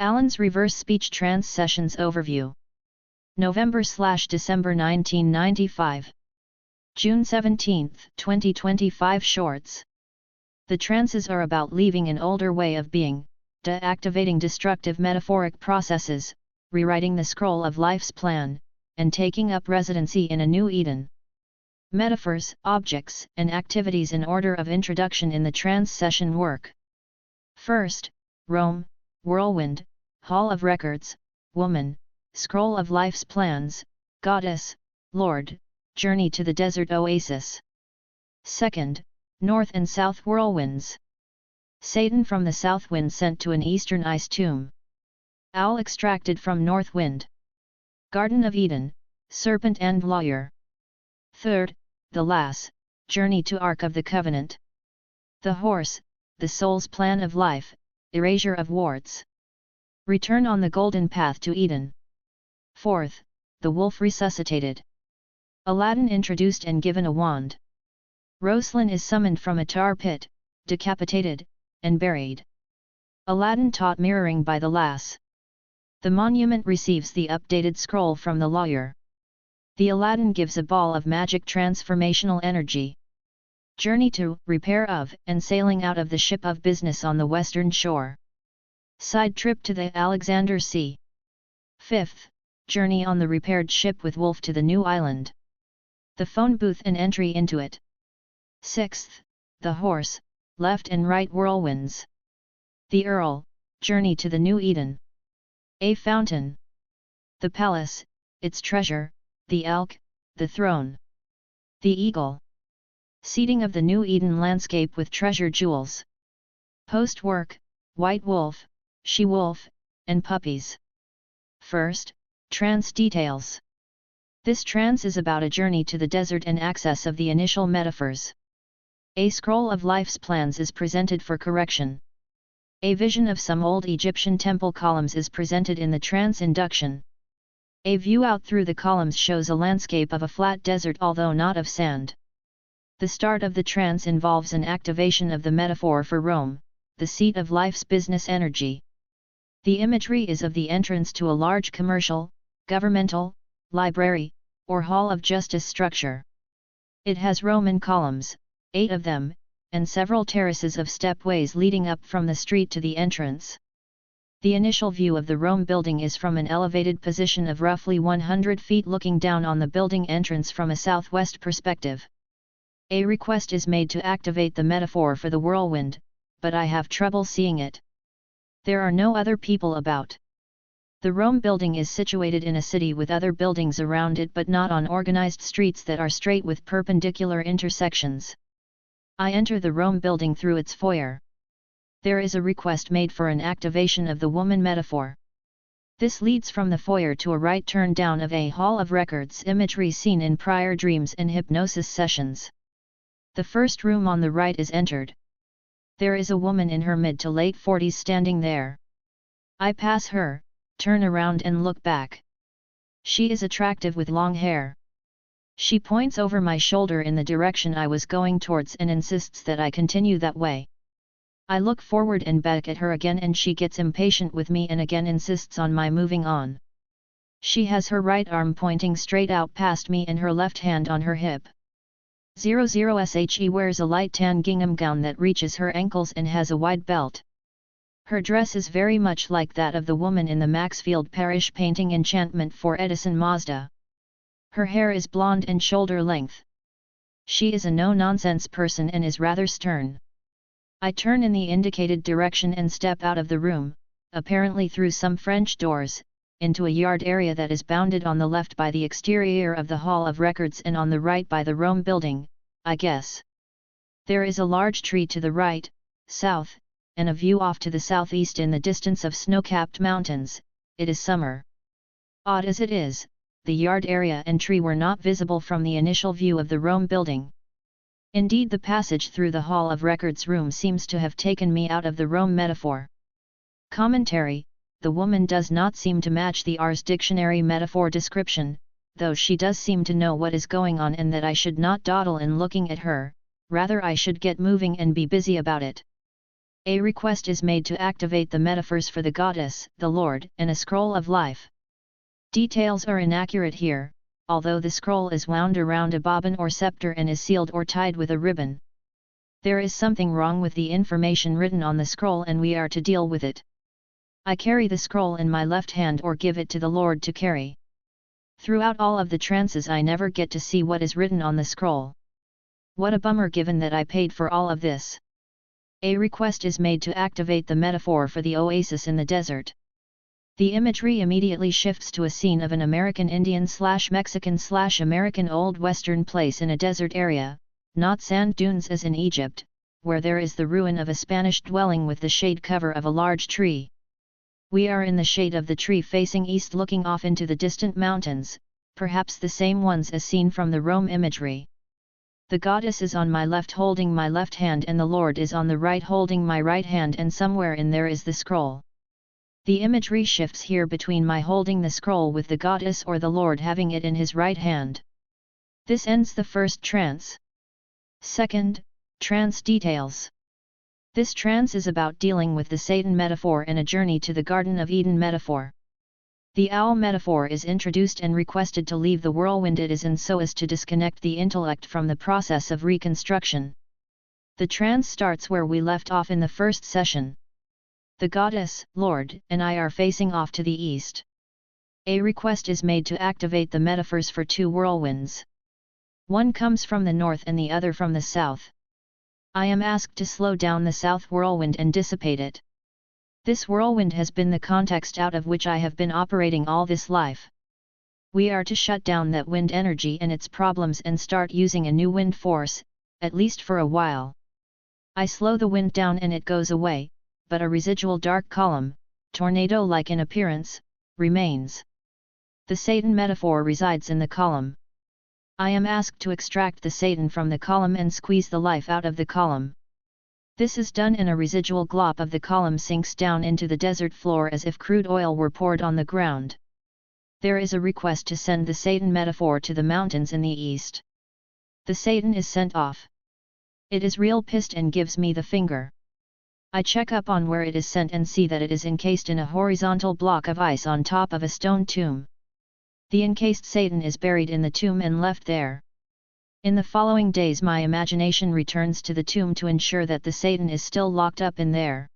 Allen's Reverse Speech Trance Sessions Overview. November/December 1995. June 17, 2025 Shorts. The trances are about leaving an older way of being, deactivating destructive metaphoric processes, rewriting the scroll of life's plan, and taking up residency in a new Eden. Metaphors, objects, and activities in order of introduction in the trance session work. First, Rome, whirlwind, hall of records, woman, scroll of life's plans, goddess, Lord, journey to the desert oasis. Second, north and south whirlwinds. Satan from the south wind sent to an eastern ice tomb. Owl extracted from north wind. Garden of Eden, serpent and lawyer. Third, the lass, journey to Ark of the Covenant. The horse, the soul's plan of life, erasure of warts. Return on the golden path to Eden. Fourth, the wolf resuscitated. Aladdin introduced and given a wand. Rosalind is summoned from a tar pit, decapitated, and buried. Aladdin taught mirroring by the lass. The monument receives the updated scroll from the lawyer. The Aladdin gives a ball of magic transformational energy. Journey to, repair of, and sailing out of the ship of business on the western shore. Side trip to the Alexander Sea. Fifth, journey on the repaired ship with Wolf to the new island. The phone booth and entry into it. Sixth, the horse, left and right whirlwinds. The Earl, journey to the new Eden. A fountain. The palace, its treasure, the elk, the throne. The eagle. Seeding of the new Eden landscape with treasure jewels. Post-work, white wolf, she-wolf, and puppies. First, trance details. This trance is about a journey to the desert and access of the initial metaphors. A scroll of life's plans is presented for correction. A vision of some old Egyptian temple columns is presented in the trance induction. A view out through the columns shows a landscape of a flat desert although not of sand. The start of the trance involves an activation of the metaphor for Rome, the seat of life's business energy. The imagery is of the entrance to a large commercial, governmental, library, or hall of justice structure. It has Roman columns, 8 of them, and several terraces of stepways leading up from the street to the entrance. The initial view of the Rome building is from an elevated position of roughly 100 feet looking down on the building entrance from a southwest perspective. A request is made to activate the metaphor for the whirlwind, but I have trouble seeing it. There are no other people about. The Rome building is situated in a city with other buildings around it but not on organized streets that are straight with perpendicular intersections. I enter the Rome building through its foyer. There is a request made for an activation of the woman metaphor. This leads from the foyer to a right turn down of a hall of records imagery seen in prior dreams and hypnosis sessions. The first room on the right is entered. There is a woman in her mid to late 40s standing there. I pass her, turn around and look back. She is attractive with long hair. She points over my shoulder in the direction I was going towards and insists that I continue that way. I look forward and back at her again and she gets impatient with me and again insists on my moving on. She has her right arm pointing straight out past me and her left hand on her hip. 00SHE wears a light tan gingham gown that reaches her ankles and has a wide belt. Her dress is very much like that of the woman in the Maxfield Parrish painting Enchantment for Edison Mazda. Her hair is blonde and shoulder length. She is a no-nonsense person and is rather stern. I turn in the indicated direction and step out of the room, apparently through some French doors, into a yard area that is bounded on the left by the exterior of the Hall of Records and on the right by the Rome building, I guess. There is a large tree to the right, south, and a view off to the southeast in the distance of snow-capped mountains. It is summer. Odd as it is, the yard area and tree were not visible from the initial view of the Rome building. Indeed, the passage through the Hall of Records room seems to have taken me out of the Rome metaphor. Commentary: the woman does not seem to match the Ars Dictionary metaphor description, though she does seem to know what is going on and that I should not dawdle in looking at her, rather I should get moving and be busy about it. A request is made to activate the metaphors for the goddess, the Lord, and a scroll of life. Details are inaccurate here, although the scroll is wound around a bobbin or scepter and is sealed or tied with a ribbon. There is something wrong with the information written on the scroll and we are to deal with it. I carry the scroll in my left hand or give it to the Lord to carry. Throughout all of the trances I never get to see what is written on the scroll. What a bummer given that I paid for all of this. A request is made to activate the metaphor for the oasis in the desert. The imagery immediately shifts to a scene of an American Indian/Mexican/American Old Western place in a desert area, not sand dunes as in Egypt, where there is the ruin of a Spanish dwelling with the shade cover of a large tree. We are in the shade of the tree facing east looking off into the distant mountains, perhaps the same ones as seen from the Rome imagery. The goddess is on my left holding my left hand and the Lord is on the right holding my right hand and somewhere in there is the scroll. The imagery shifts here between my holding the scroll with the goddess or the Lord having it in his right hand. This ends the first trance. Second, trance details. This trance is about dealing with the Satan metaphor and a journey to the Garden of Eden metaphor. The owl metaphor is introduced and requested to leave the whirlwind it is in so as to disconnect the intellect from the process of reconstruction. The trance starts where we left off in the first session. The goddess, Lord, and I are facing off to the east. A request is made to activate the metaphors for two whirlwinds. One comes from the north and the other from the south. I am asked to slow down the south whirlwind and dissipate it. This whirlwind has been the context out of which I have been operating all this life. We are to shut down that wind energy and its problems and start using a new wind force, at least for a while. I slow the wind down and it goes away, but a residual dark column, tornado-like in appearance, remains. The Satan metaphor resides in the column. I am asked to extract the Satan from the column and squeeze the life out of the column. This is done and a residual glop of the column sinks down into the desert floor as if crude oil were poured on the ground. There is a request to send the Satan metaphor to the mountains in the east. The Satan is sent off. It is real pissed and gives me the finger. I check up on where it is sent and see that it is encased in a horizontal block of ice on top of a stone tomb. The encased Satan is buried in the tomb and left there. In the following days my imagination returns to the tomb to ensure that the Satan is still locked up in there.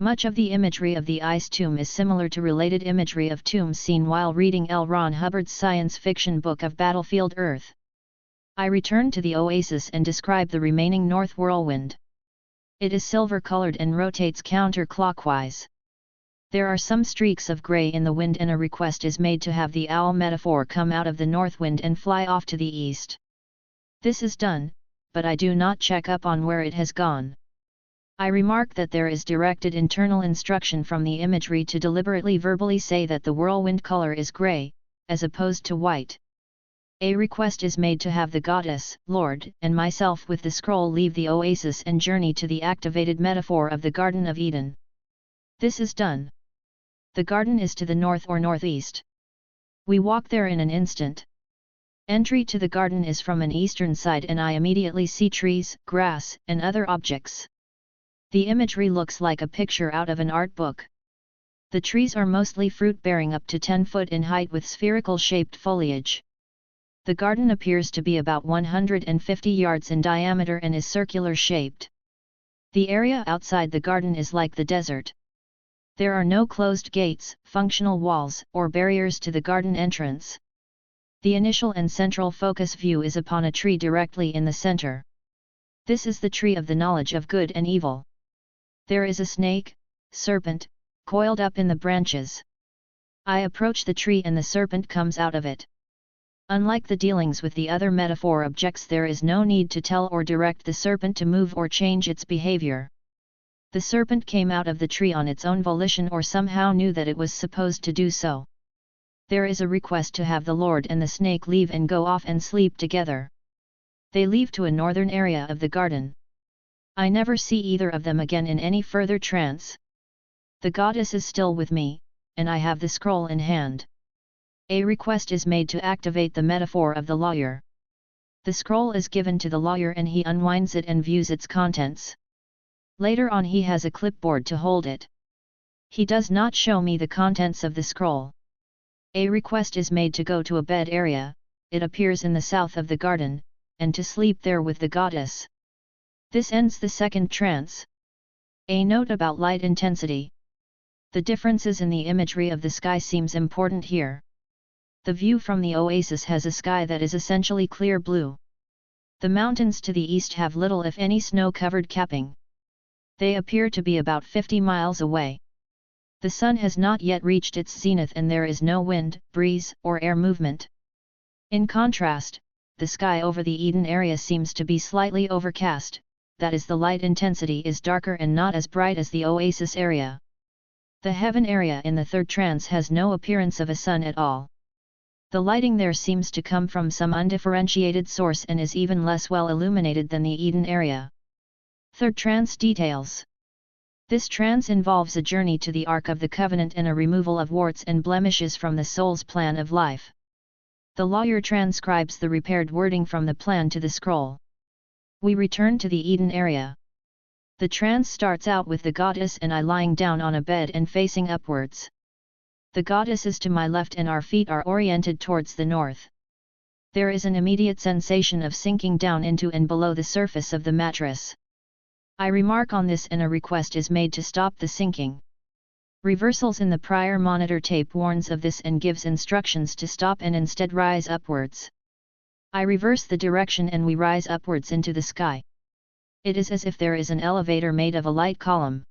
Much of the imagery of the ice tomb is similar to related imagery of tombs seen while reading L. Ron Hubbard's science fiction book of Battlefield Earth. I return to the oasis and describe the remaining north whirlwind. It is silver-colored and rotates counterclockwise. There are some streaks of gray in the wind and a request is made to have the owl metaphor come out of the north wind and fly off to the east. This is done, but I do not check up on where it has gone. I remark that there is directed internal instruction from the imagery to deliberately verbally say that the whirlwind color is gray, as opposed to white. A request is made to have the goddess, Lord, and myself with the scroll leave the oasis and journey to the activated metaphor of the Garden of Eden. This is done. The garden is to the north or northeast. We walk there in an instant. Entry to the garden is from an eastern side and I immediately see trees, grass, and other objects. The imagery looks like a picture out of an art book. The trees are mostly fruit-bearing up to 10 foot in height with spherical-shaped foliage. The garden appears to be about 150 yards in diameter and is circular-shaped. The area outside the garden is like the desert. There are no closed gates, functional walls, or barriers to the garden entrance. The initial and central focus view is upon a tree directly in the center. This is the tree of the knowledge of good and evil. There is a snake, serpent, coiled up in the branches. I approach the tree and the serpent comes out of it. Unlike the dealings with the other metaphor objects, there is no need to tell or direct the serpent to move or change its behavior. The serpent came out of the tree on its own volition or somehow knew that it was supposed to do so. There is a request to have the Lord and the snake leave and go off and sleep together. They leave to a northern area of the garden. I never see either of them again in any further trance. The goddess is still with me, and I have the scroll in hand. A request is made to activate the metaphor of the lawyer. The scroll is given to the lawyer and he unwinds it and views its contents. Later on he has a clipboard to hold it. He does not show me the contents of the scroll. A request is made to go to a bed area, it appears in the south of the garden, and to sleep there with the goddess. This ends the second trance. A note about light intensity. The differences in the imagery of the sky seems important here. The view from the oasis has a sky that is essentially clear blue. The mountains to the east have little if any snow-covered capping. They appear to be about 50 miles away. The sun has not yet reached its zenith and there is no wind, breeze, or air movement. In contrast, the sky over the Eden area seems to be slightly overcast, that is, the light intensity is darker and not as bright as the oasis area. The heaven area in the third trance has no appearance of a sun at all. The lighting there seems to come from some undifferentiated source and is even less well illuminated than the Eden area. Third trance details. This trance involves a journey to the Ark of the Covenant and a removal of warts and blemishes from the soul's plan of life. The lawyer transcribes the repaired wording from the plan to the scroll. We return to the Eden area. The trance starts out with the goddess and I lying down on a bed and facing upwards. The goddess is to my left and our feet are oriented towards the north. There is an immediate sensation of sinking down into and below the surface of the mattress. I remark on this and a request is made to stop the sinking. Reversals in the prior monitor tape warns of this and gives instructions to stop and instead rise upwards. I reverse the direction and we rise upwards into the sky. It is as if there is an elevator made of a light column.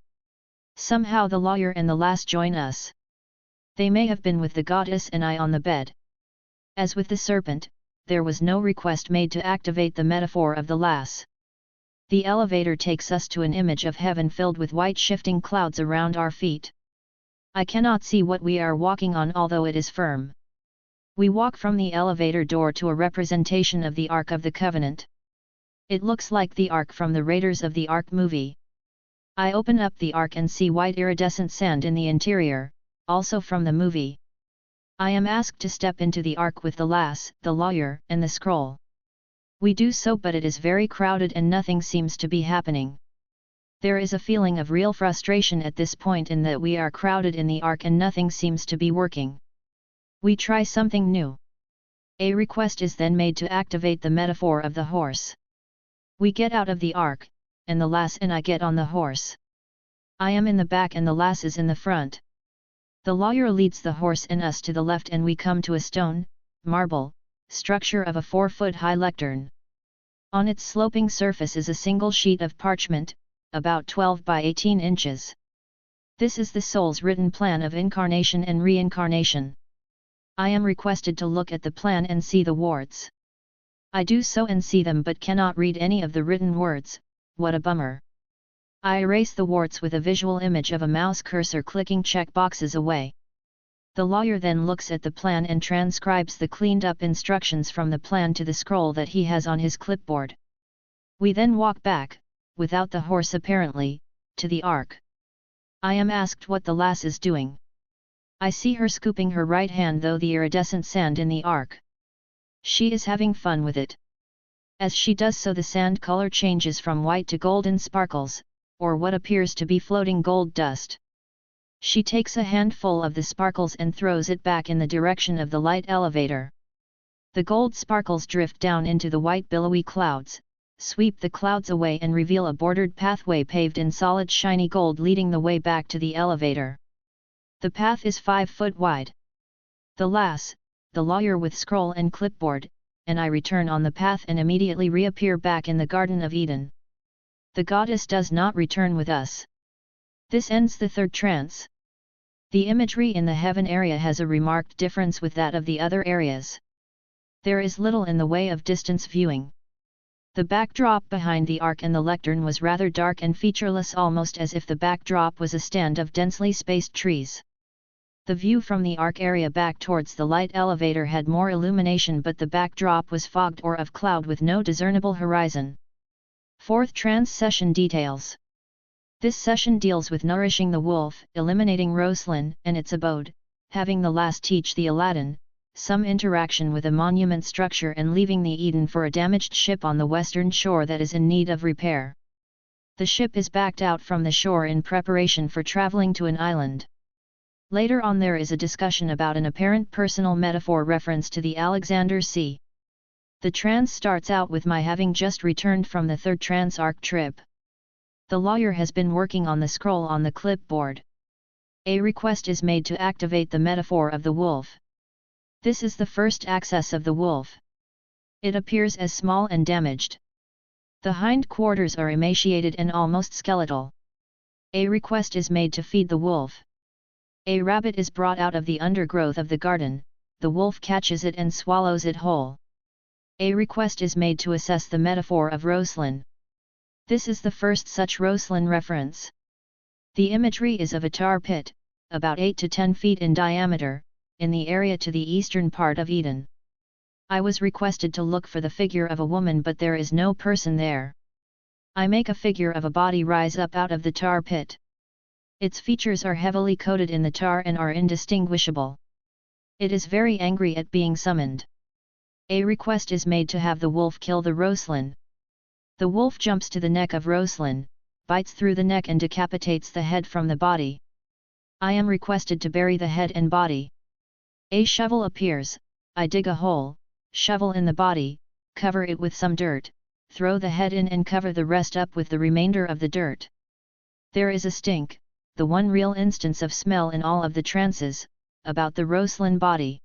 Somehow the lawyer and the lass join us. They may have been with the goddess and I on the bed. As with the serpent, there was no request made to activate the metaphor of the lass. The elevator takes us to an image of heaven filled with white shifting clouds around our feet. I cannot see what we are walking on although it is firm. We walk from the elevator door to a representation of the Ark of the Covenant. It looks like the Ark from the Raiders of the Ark movie. I open up the Ark and see white iridescent sand in the interior, also from the movie. I am asked to step into the Ark with the lass, the lawyer, and the scroll. We do so but it is very crowded and nothing seems to be happening. There is a feeling of real frustration at this point in that we are crowded in the Ark and nothing seems to be working. We try something new. A request is then made to activate the metaphor of the horse. We get out of the Ark, and the lass and I get on the horse. I am in the back and the lass is in the front. The lawyer leads the horse and us to the left and we come to a stone, marble, structure of a 4-foot-high lectern. On its sloping surface is a single sheet of parchment, about 12 by 18 inches. This is the soul's written plan of incarnation and reincarnation. I am requested to look at the plan and see the warts. I do so and see them but cannot read any of the written words. What a bummer. I erase the warts with a visual image of a mouse cursor clicking check boxes away. The lawyer then looks at the plan and transcribes the cleaned up instructions from the plan to the scroll that he has on his clipboard. We then walk back, without the horse apparently, to the Ark. I am asked what the lass is doing. I see her scooping her right hand through the iridescent sand in the Ark. She is having fun with it. As she does so the sand color changes from white to golden sparkles, or what appears to be floating gold dust. She takes a handful of the sparkles and throws it back in the direction of the light elevator. The gold sparkles drift down into the white billowy clouds, sweep the clouds away and reveal a bordered pathway paved in solid shiny gold leading the way back to the elevator. The path is 5 foot wide. The lass, the lawyer with scroll and clipboard, and I return on the path and immediately reappear back in the Garden of Eden. The goddess does not return with us. This ends the third trance. The imagery in the heaven area has a remarked difference with that of the other areas. There is little in the way of distance viewing. The backdrop behind the Ark and the lectern was rather dark and featureless, almost as if the backdrop was a stand of densely spaced trees. The view from the Ark area back towards the light elevator had more illumination, but the backdrop was fogged or of cloud with no discernible horizon. Fourth trance session details. This session deals with nourishing the wolf, eliminating Roslin and its abode, having the lass teach the Aladdin, some interaction with a monument structure and leaving the Eden for a damaged ship on the western shore that is in need of repair. The ship is backed out from the shore in preparation for traveling to an island. Later on there is a discussion about an apparent personal metaphor reference to the Alexander Sea. The trance starts out with my having just returned from the third trance arc trip. The lawyer has been working on the scroll on the clipboard. A request is made to activate the metaphor of the wolf. This is the first access of the wolf. It appears as small and damaged. The hind quarters are emaciated and almost skeletal. A request is made to feed the wolf. A rabbit is brought out of the undergrowth of the garden, the wolf catches it and swallows it whole. A request is made to assess the metaphor of Roslyn. This is the first such Roslyn reference. The imagery is of a tar pit, about 8 to 10 feet in diameter, in the area to the eastern part of Eden. I was requested to look for the figure of a woman, but there is no person there. I make a figure of a body rise up out of the tar pit. Its features are heavily coated in the tar and are indistinguishable. It is very angry at being summoned. A request is made to have the wolf kill the Roslyn. The wolf jumps to the neck of Roslyn, bites through the neck and decapitates the head from the body. I am requested to bury the head and body. A shovel appears, I dig a hole, shovel in the body, cover it with some dirt, throw the head in and cover the rest up with the remainder of the dirt. There is a stink, the one real instance of smell in all of the trances, about the Roslyn body.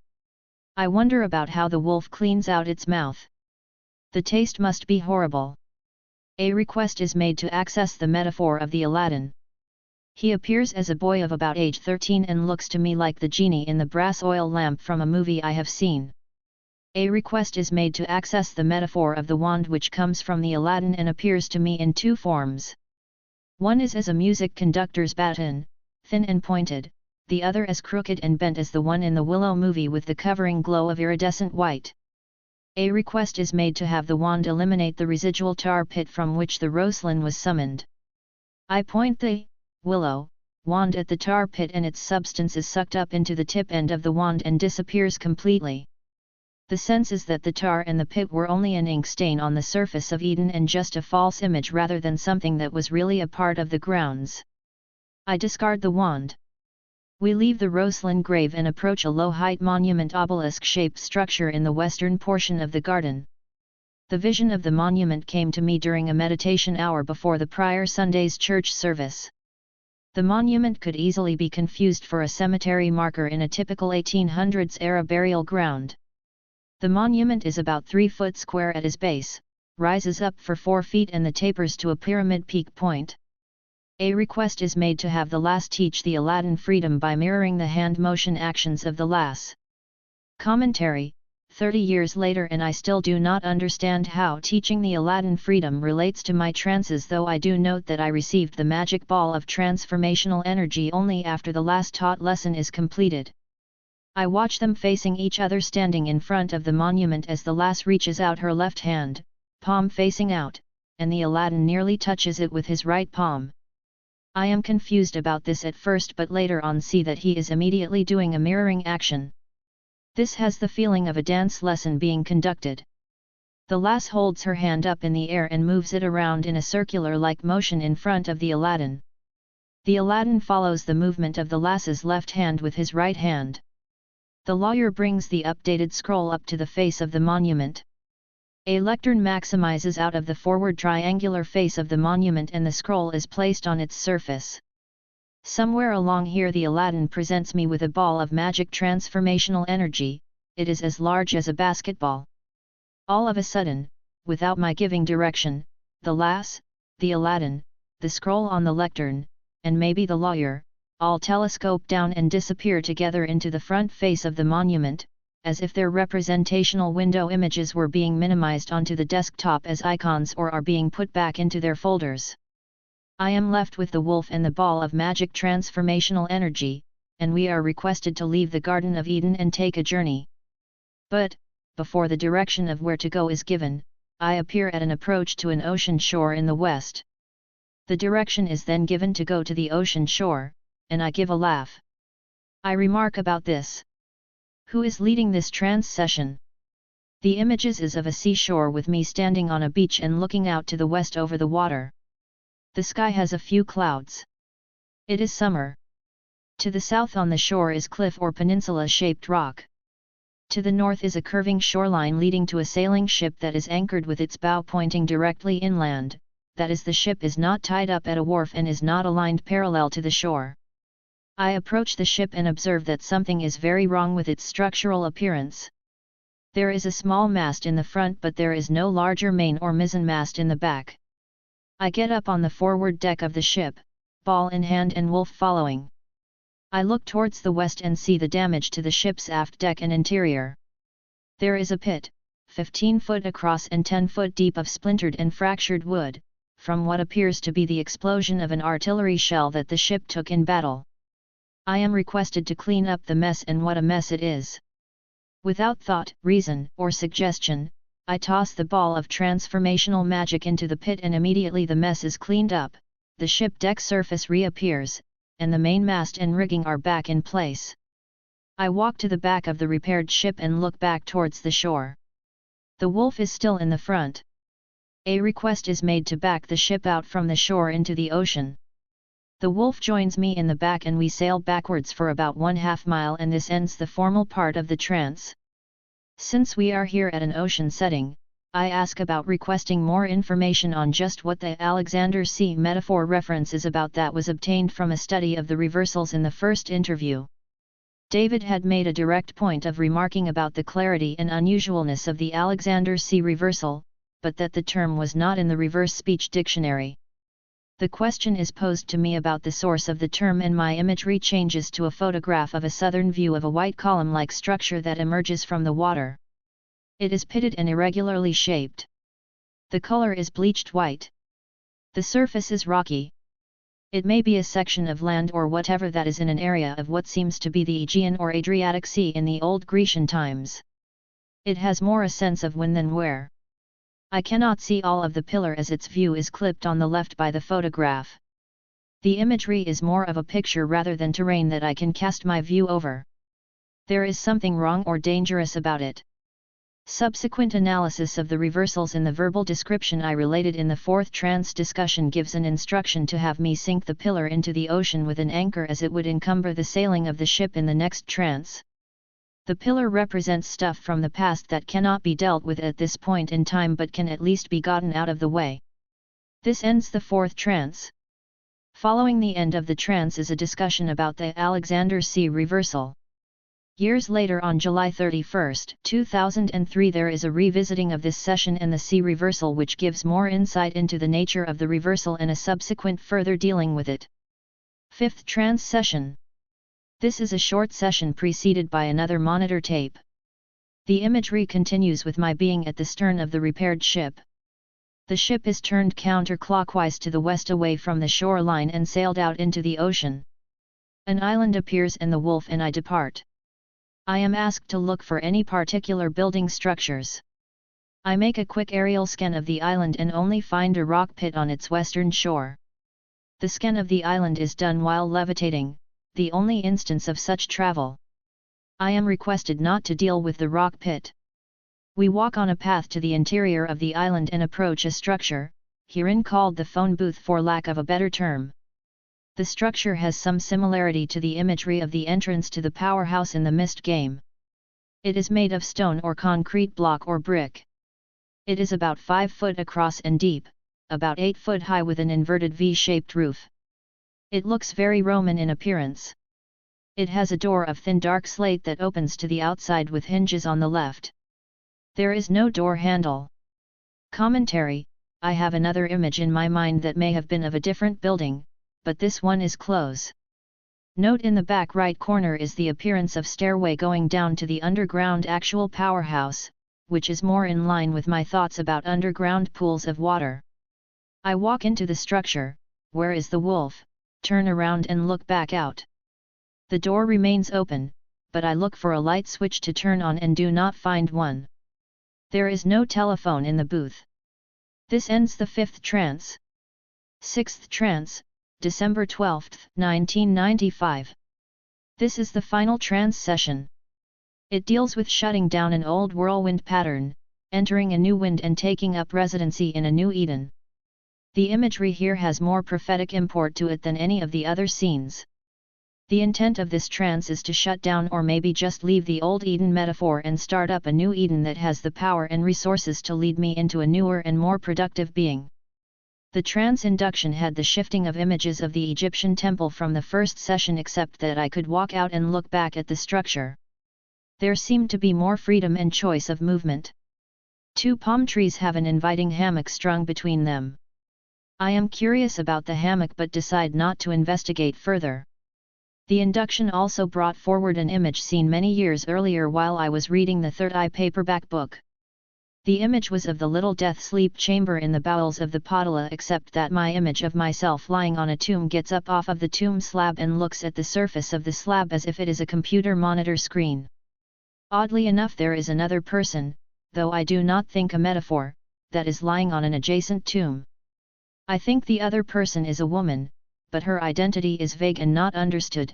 I wonder about how the wolf cleans out its mouth. The taste must be horrible. A request is made to access the metaphor of the Aladdin. He appears as a boy of about age 13 and looks to me like the genie in the brass oil lamp from a movie I have seen. A request is made to access the metaphor of the wand, which comes from the Aladdin and appears to me in two forms. One is as a music conductor's baton, thin and pointed, the other as crooked and bent as the one in the Willow movie with the covering glow of iridescent white. A request is made to have the wand eliminate the residual tar pit from which the Roslyn was summoned. I point the Willow wand at the tar pit and its substance is sucked up into the tip end of the wand and disappears completely. The sense is that the tar and the pit were only an ink stain on the surface of Eden and just a false image rather than something that was really a part of the grounds. I discard the wand. We leave the Roslyn grave and approach a low-height monument obelisk-shaped structure in the western portion of the garden. The vision of the monument came to me during a meditation hour before the prior Sunday's church service. The monument could easily be confused for a cemetery marker in a typical 1800s-era burial ground. The monument is about 3 foot square at its base, rises up for 4 feet and the tapers to a pyramid peak point. A request is made to have the lass teach the Aladdin freedom by mirroring the hand motion actions of the lass. Commentary: 30 years later and I still do not understand how teaching the Aladdin freedom relates to my trances, though I do note that I received the magic ball of transformational energy only after the last taught lesson is completed. I watch them facing each other standing in front of the monument as the lass reaches out her left hand, palm facing out, and the Aladdin nearly touches it with his right palm. I am confused about this at first, but later on see that he is immediately doing a mirroring action. This has the feeling of a dance lesson being conducted. The lass holds her hand up in the air and moves it around in a circular-like motion in front of the Aladdin. The Aladdin follows the movement of the lass's left hand with his right hand. The lawyer brings the updated scroll up to the face of the monument. A lectern maximizes out of the forward triangular face of the monument and the scroll is placed on its surface. Somewhere along here the Aladdin presents me with a ball of magic transformational energy. It is as large as a basketball. All of a sudden, without my giving direction, the lass, the Aladdin, the scroll on the lectern, and maybe the lawyer, all telescope down and disappear together into the front face of the monument, as if their representational window images were being minimized onto the desktop as icons or are being put back into their folders. I am left with the wolf and the ball of magic transformational energy, and we are requested to leave the Garden of Eden and take a journey. But, before the direction of where to go is given, I appear at an approach to an ocean shore in the west. The direction is then given to go to the ocean shore, and I give a laugh. I remark about this. Who is leading this trance session? The images is of a seashore with me standing on a beach and looking out to the west over the water. The sky has a few clouds. It is summer. To the south on the shore is cliff or peninsula-shaped rock. To the north is a curving shoreline leading to a sailing ship that is anchored with its bow pointing directly inland, that is, the ship is not tied up at a wharf and is not aligned parallel to the shore. I approach the ship and observe that something is very wrong with its structural appearance. There is a small mast in the front, but there is no larger main or mizzen mast in the back. I get up on the forward deck of the ship, ball in hand and wolf following. I look towards the west and see the damage to the ship's aft deck and interior. There is a pit, 15 foot across and 10 foot deep, of splintered and fractured wood, from what appears to be the explosion of an artillery shell that the ship took in battle. I am requested to clean up the mess, and what a mess it is. Without thought, reason, or suggestion, I toss the ball of transformational magic into the pit and immediately the mess is cleaned up, the ship deck surface reappears, and the main mast and rigging are back in place. I walk to the back of the repaired ship and look back towards the shore. The wolf is still in the front. A request is made to back the ship out from the shore into the ocean. The wolf joins me in the back and we sail backwards for about 1/2 mile, and this ends the formal part of the trance. Since we are here at an ocean setting, I ask about requesting more information on just what the Alexander C. metaphor reference is about that was obtained from a study of the reversals in the first interview. David had made a direct point of remarking about the clarity and unusualness of the Alexander C. reversal, but that the term was not in the reverse speech dictionary. The question is posed to me about the source of the term, and my imagery changes to a photograph of a southern view of a white column-like structure that emerges from the water. It is pitted and irregularly shaped. The color is bleached white. The surface is rocky. It may be a section of land or whatever that is in an area of what seems to be the Aegean or Adriatic Sea in the old Grecian times. It has more a sense of when than where. I cannot see all of the pillar as its view is clipped on the left by the photograph. The imagery is more of a picture rather than terrain that I can cast my view over. There is something wrong or dangerous about it. Subsequent analysis of the reversals in the verbal description I related in the fourth trance discussion gives an instruction to have me sink the pillar into the ocean with an anchor, as it would encumber the sailing of the ship in the next trance. The pillar represents stuff from the past that cannot be dealt with at this point in time, but can at least be gotten out of the way. This ends the fourth trance. Following the end of the trance is a discussion about the Alexander C. reversal. Years later, on July 31, 2003, there is a revisiting of this session and the C reversal, which gives more insight into the nature of the reversal and a subsequent further dealing with it. Fifth trance session. This is a short session preceded by another monitor tape. The imagery continues with my being at the stern of the repaired ship. The ship is turned counterclockwise to the west away from the shoreline and sailed out into the ocean. An island appears and the wolf and I depart. I am asked to look for any particular building structures. I make a quick aerial scan of the island and only find a rock pit on its western shore. The scan of the island is done while levitating, the only instance of such travel. I am requested not to deal with the rock pit. We walk on a path to the interior of the island and approach a structure, herein called the phone booth for lack of a better term. The structure has some similarity to the imagery of the entrance to the powerhouse in the Myst game. It is made of stone or concrete block or brick. It is about 5 foot across and deep, about 8 foot high, with an inverted V-shaped roof. It looks very Roman in appearance. It has a door of thin dark slate that opens to the outside with hinges on the left. There is no door handle. Commentary: I have another image in my mind that may have been of a different building, but this one is close. Note: in the back right corner is the appearance of stairway going down to the underground actual powerhouse, which is more in line with my thoughts about underground pools of water. I walk into the structure. Where is the wolf? Turn around and look back out. The door remains open, but I look for a light switch to turn on and do not find one. There is no telephone in the booth. This ends the fifth trance. Sixth trance, December 12, 1995. This is the final trance session. It deals with shutting down an old whirlwind pattern, entering a new wind and taking up residency in a new Eden. The imagery here has more prophetic import to it than any of the other scenes. The intent of this trance is to shut down or maybe just leave the old Eden metaphor and start up a new Eden that has the power and resources to lead me into a newer and more productive being. The trance induction had the shifting of images of the Egyptian temple from the first session, except that I could walk out and look back at the structure. There seemed to be more freedom and choice of movement. 2 palm trees have an inviting hammock strung between them. I am curious about the hammock but decide not to investigate further. The induction also brought forward an image seen many years earlier while I was reading the Third Eye paperback book. The image was of the little death sleep chamber in the bowels of the Potala, except that my image of myself lying on a tomb gets up off of the tomb slab and looks at the surface of the slab as if it is a computer monitor screen. Oddly enough, there is another person, though I do not think a metaphor, that is lying on an adjacent tomb. I think the other person is a woman, but her identity is vague and not understood.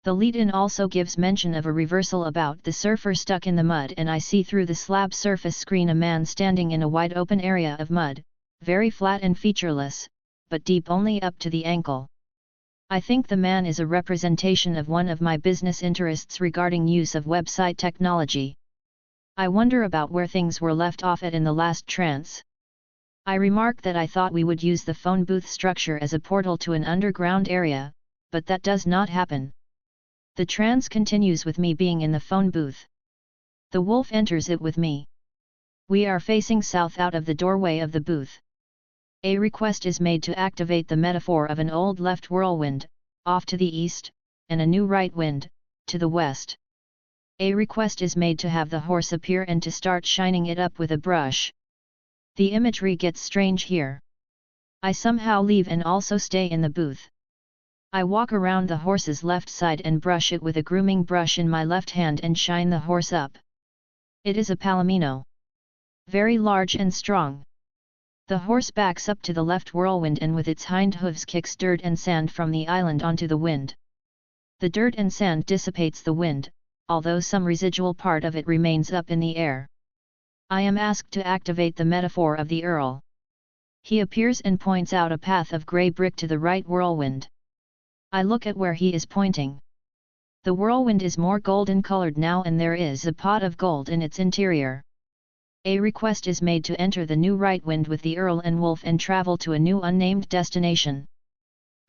The lead-in also gives mention of a reversal about the surfer stuck in the mud, and I see through the slab surface screen a man standing in a wide open area of mud, very flat and featureless, but deep only up to the ankle. I think the man is a representation of one of my business interests regarding use of website technology. I wonder about where things were left off at in the last trance. I remark that I thought we would use the phone booth structure as a portal to an underground area, but that does not happen. The trance continues with me being in the phone booth. The wolf enters it with me. We are facing south out of the doorway of the booth. A request is made to activate the metaphor of an old left whirlwind, off to the east, and a new right wind, to the west. A request is made to have the horse appear and to start shining it up with a brush. The imagery gets strange here. I somehow leave and also stay in the booth. I walk around the horse's left side and brush it with a grooming brush in my left hand and shine the horse up. It is a palomino. Very large and strong. The horse backs up to the left whirlwind and with its hind hooves kicks dirt and sand from the island onto the wind. The dirt and sand dissipates the wind, although some residual part of it remains up in the air. I am asked to activate the metaphor of the Earl. He appears and points out a path of grey brick to the right whirlwind. I look at where he is pointing. The whirlwind is more golden colored now and there is a pot of gold in its interior. A request is made to enter the new right wind with the Earl and Wolf and travel to a new unnamed destination.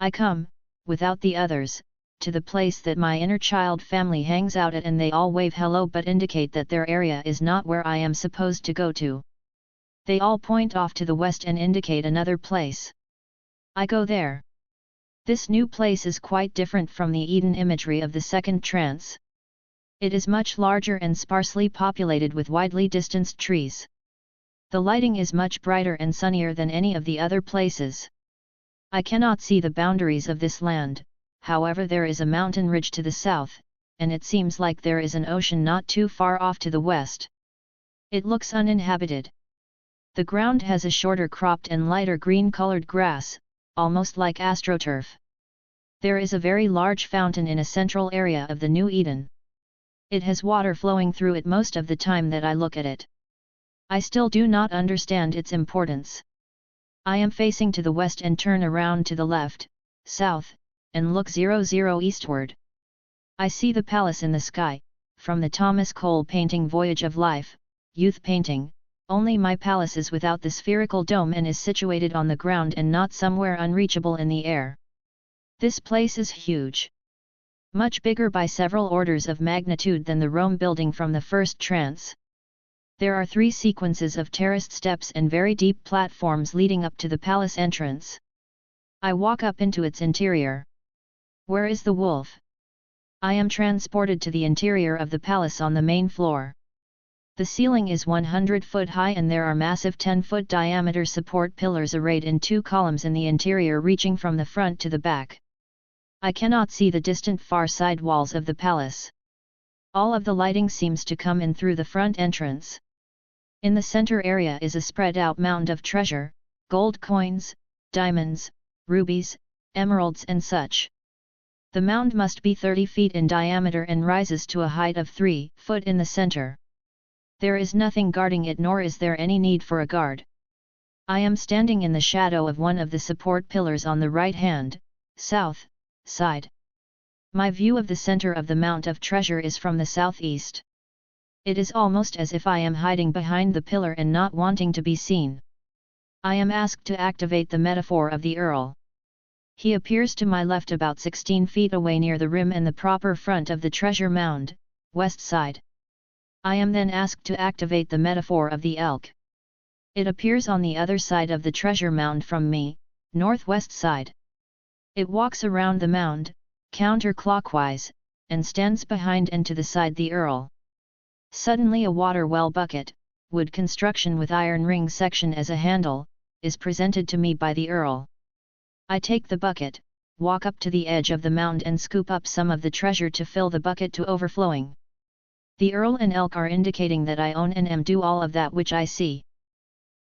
I come, without the others, to the place that my inner child family hangs out at, and they all wave hello but indicate that their area is not where I am supposed to go to. They all point off to the west and indicate another place. I go there. This new place is quite different from the Eden imagery of the second trance. It is much larger and sparsely populated with widely distanced trees. The lighting is much brighter and sunnier than any of the other places. I cannot see the boundaries of this land. However, there is a mountain ridge to the south, and it seems like there is an ocean not too far off to the west. It looks uninhabited. The ground has a shorter cropped and lighter green-colored grass, almost like astroturf. There is a very large fountain in a central area of the New Eden. It has water flowing through it most of the time that I look at it. I still do not understand its importance. I am facing to the west and turn around to the left, south, and look 00 eastward. I see the palace in the sky, from the Thomas Cole painting Voyage of Life, youth painting, only my palace is without the spherical dome and is situated on the ground and not somewhere unreachable in the air. This place is huge. Much bigger by several orders of magnitude than the Rome building from the first trance. There are 3 sequences of terraced steps and very deep platforms leading up to the palace entrance. I walk up into its interior. Where is the wolf? I am transported to the interior of the palace on the main floor. The ceiling is 100 foot high and there are massive 10-foot diameter support pillars arrayed in 2 columns in the interior reaching from the front to the back. I cannot see the distant far side walls of the palace. All of the lighting seems to come in through the front entrance. In the center area is a spread out mound of treasure, gold coins, diamonds, rubies, emeralds and such. The mound must be 30 feet in diameter and rises to a height of 3 foot in the center. There is nothing guarding it, nor is there any need for a guard. I am standing in the shadow of one of the support pillars on the right-hand, south, side. My view of the center of the Mount of Treasure is from the southeast. It is almost as if I am hiding behind the pillar and not wanting to be seen. I am asked to activate the metaphor of the Earl. He appears to my left about 16 feet away near the rim and the proper front of the treasure mound, west side. I am then asked to activate the metaphor of the elk. It appears on the other side of the treasure mound from me, northwest side. It walks around the mound, counterclockwise, and stands behind and to the side the Earl. Suddenly a water well bucket, wood construction with iron ring section as a handle, is presented to me by the Earl. I take the bucket, walk up to the edge of the mound and scoop up some of the treasure to fill the bucket to overflowing. The Earl and elk are indicating that I own and am do all of that which I see.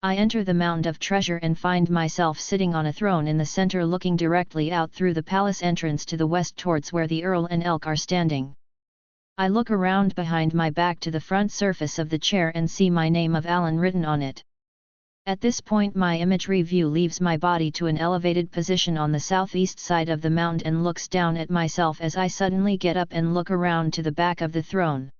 I enter the mound of treasure and find myself sitting on a throne in the center looking directly out through the palace entrance to the west towards where the Earl and elk are standing. I look around behind my back to the front surface of the chair and see my name of Alan written on it. At this point my imagery view leaves my body to an elevated position on the southeast side of the mound and looks down at myself as I suddenly get up and look around to the back of the throne.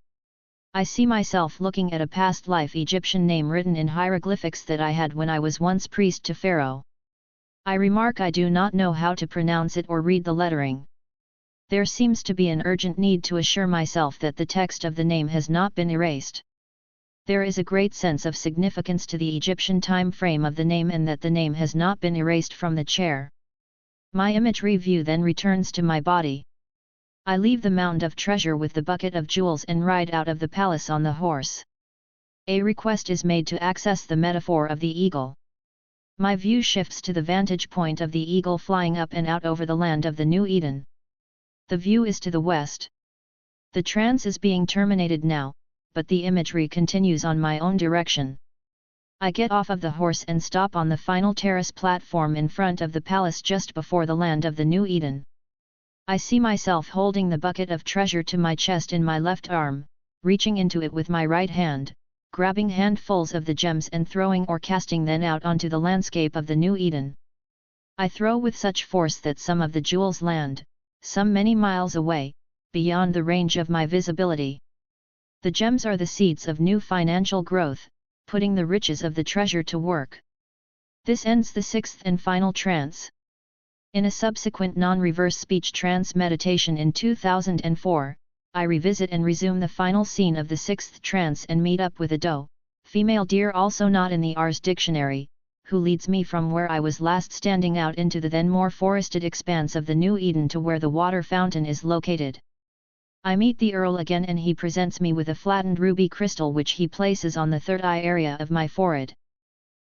I see myself looking at a past life Egyptian name written in hieroglyphics that I had when I was once priest to Pharaoh. I remark I do not know how to pronounce it or read the lettering. There seems to be an urgent need to assure myself that the text of the name has not been erased. There is a great sense of significance to the Egyptian time frame of the name and that the name has not been erased from the chair. My imagery view then returns to my body. I leave the mound of treasure with the bucket of jewels and ride out of the palace on the horse. A request is made to access the metaphor of the eagle. My view shifts to the vantage point of the eagle flying up and out over the land of the New Eden. The view is to the west. The trance is being terminated now, but the imagery continues on my own direction. I get off of the horse and stop on the final terrace platform in front of the palace just before the land of the New Eden. I see myself holding the bucket of treasure to my chest in my left arm, reaching into it with my right hand, grabbing handfuls of the gems and throwing or casting them out onto the landscape of the New Eden. I throw with such force that some of the jewels land, some many miles away, beyond the range of my visibility. The gems are the seeds of new financial growth, putting the riches of the treasure to work. This ends the sixth and final trance. In a subsequent non-reverse speech trance meditation in 2004, I revisit and resume the final scene of the sixth trance and meet up with a doe, female deer also not in the Ars dictionary, who leads me from where I was last standing out into the then more forested expanse of the New Eden to where the water fountain is located. I meet the Earl again and he presents me with a flattened ruby crystal which he places on the third eye area of my forehead.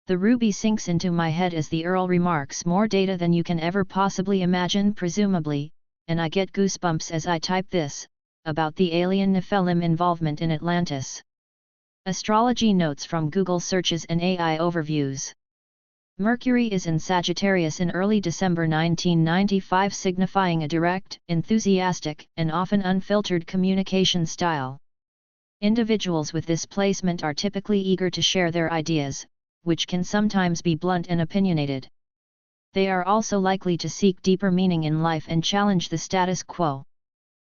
The ruby sinks into my head as the Earl remarks more data than you can ever possibly imagine presumably, and I get goosebumps as I type this, about the alien Nephilim involvement in Atlantis. Astrology notes from Google searches and AI overviews. Mercury is in Sagittarius in early December 1995 signifying a direct, enthusiastic, and often unfiltered communication style. Individuals with this placement are typically eager to share their ideas, which can sometimes be blunt and opinionated. They are also likely to seek deeper meaning in life and challenge the status quo.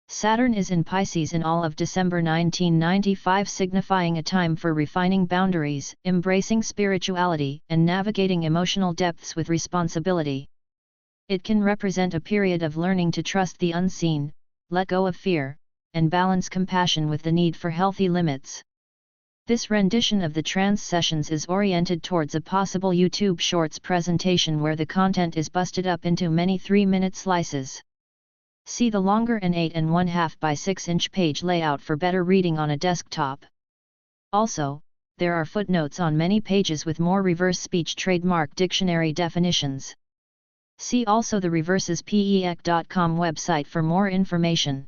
Saturn is in Pisces in all of December 1995 signifying a time for refining boundaries, embracing spirituality, and navigating emotional depths with responsibility. It can represent a period of learning to trust the unseen, let go of fear, and balance compassion with the need for healthy limits. This rendition of the trance sessions is oriented towards a possible YouTube Shorts presentation where the content is busted up into many 3-minute slices. See the longer and 8½ by 6-inch page layout for better reading on a desktop. Also, there are footnotes on many pages with more reverse speech trademark dictionary definitions. See also the reversespec.com website for more information.